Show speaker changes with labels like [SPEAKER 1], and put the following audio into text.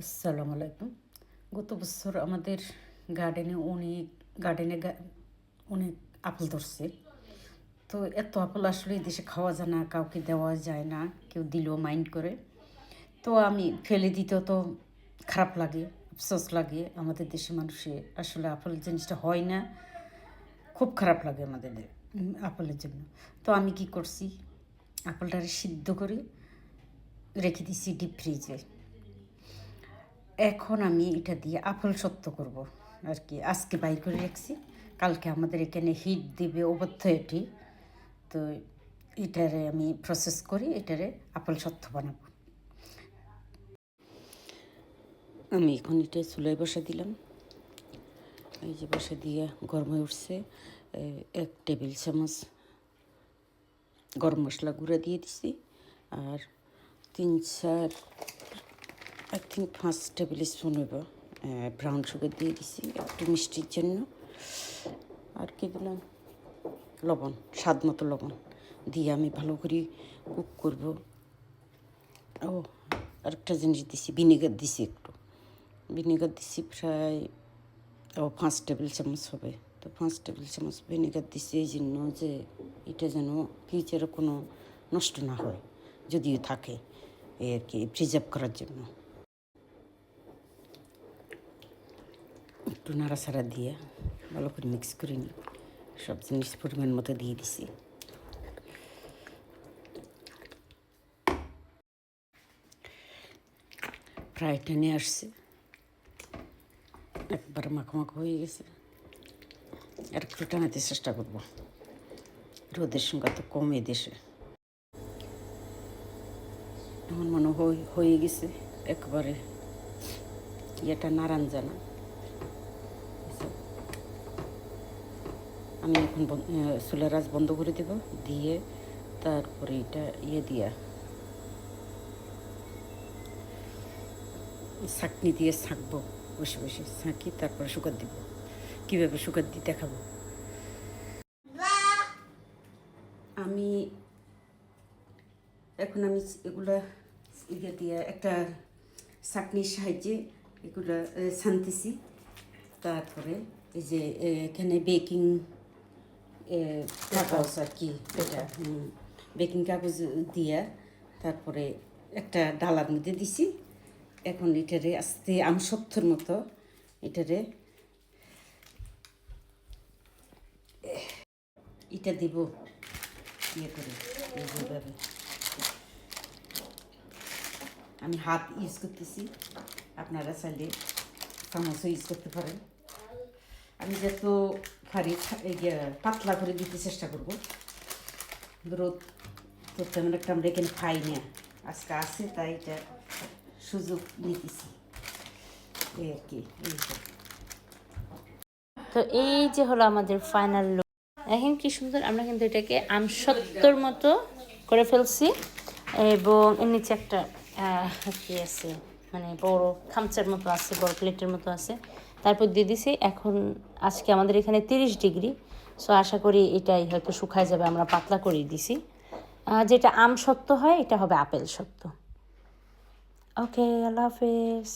[SPEAKER 1] আসসালামু আলাইকুম। গত বছর আমাদের গার্ডেনে অনেক আপেল ধরছে। তো এত আপেল আসলে এই দেশে খাওয়া যায় না, কাউকে দেওয়া যায় না, কেউ দিলেও মাইন্ড করে। তো আমি ফেলে দিতেও তো খারাপ লাগে, আফসোস লাগে। আমাদের দেশে মানুষে আসলে আপেল জিনিসটা হয় না, খুব খারাপ লাগে আমাদের আপেলের জন্য। তো আমি কি করছি, আপেলটারে সিদ্ধ করে রেখে দিছি ডিপ ফ্রিজে। এখন আমি এটা দিয়ে আপেল সত্ত্ব করব আর কি। আজকে বাইর করে রাখছি, কালকে আমাদের এখানে হিট দিবে অবদ্ধ এটি। তো এটারে আমি প্রসেস করি, এটারে আপেল সত্ত্ব বানাবো। আমি এখন এটা চুলায় বসা দিলাম, এই যে বসা দিয়ে গরম হয়ে উঠছে। 1 টেবিল চামচ গরম মশলা গুঁড়া দিয়ে দিছি, আর 5 টেবিল স্পুন হইব ব্রাউন সুগার দিয়ে দিছি একটু মিষ্টির জন্য। আর কি দিলাম, লবণ, স্বাদ মতো লবণ দিয়ে আমি ভালো করে কুক করব। ও আরেকটা জিনিস দিছি, ভিনেগার দিছি, একটু ভিনেগার দিছি প্রায় 5 টেবিল চামচ হবে। তো 5 টেবিল চামচ ভিনেগার দিছি এই জন্য যে এটা যেন ফ্রিজের কোনো নষ্ট না হয়, যদিও থাকে এই আর কি, প্রিজার্ভ করার জন্য। একটু নাড়াচাড়া দিয়ে ভালো করে মিক্স করে নিই। সব জিনিস পরিমাণ মতো দিয়ে দিছি। প্রায় টেনে আসছে, একবার মাখো হয়ে গেছে। আর একটু টানাতে চেষ্টা করবো, রোদের সংখ্যা তো কম এই দেশে। এমন মনে হয়ে গেছে একবারে, ইয়েটা নারান জানা। আমি এখন চুলার আঁচ বন্ধ করে দেব, দিয়ে তারপরে এটা দিয়া ছাঁকনি দিয়ে ছাঁকবো, বসে বসে ছাঁকি, তারপরে শুকার দিব। কীভাবে শুকার দিয়ে দেখাবো। আমি এগুলা দিয়ে একটা ছাঁকনির সাহায্যে এগুলো ছানতেছি। তারপরে এই যে এখানে বেকিং কাগজ আর কি, এটা বেকিং কাগজ দিয়া তারপরে একটা ডালার মধ্যে দিছি। এখন এটারে আস্তে আমসত্বর মতো এটারে এটা দিব ইয়ে করে এইভাবে। আমি হাত ইউজ করতেছি, আপনারা চাইলে চামচও ইউজ করতে পারেন। আমি যত পারি পাতলা করে দিতে চেষ্টা করবো। রোদ তো তেমন একটা আমরা এখানে খাই না, আজকে আছে তাই এটা সুযোগ নিতেছি এই আর কি।
[SPEAKER 2] তো এই যে হলো আমাদের ফাইনাল লুক। এখন কি সুন্দর, আমরা কিন্তু এটাকে আমসত্বর মতো করে ফেলছি, এবং এর নিচে একটা কি আছে, মানে বড় খামচার মতো আছে, বড় প্লেটের মতো আছে, তারপর দিয়ে দিছি। এখন আজকে আমাদের এখানে 30 ডিগ্রি, সো আশা করি এটাই হয়তো শুকায় যাবে। আমরা পাতলা করে দিছি, যেটা আম সত্ত্ব হয় এটা হবে আপেল সত্ত্ব। ওকে, আল্লাহ হাফেজ।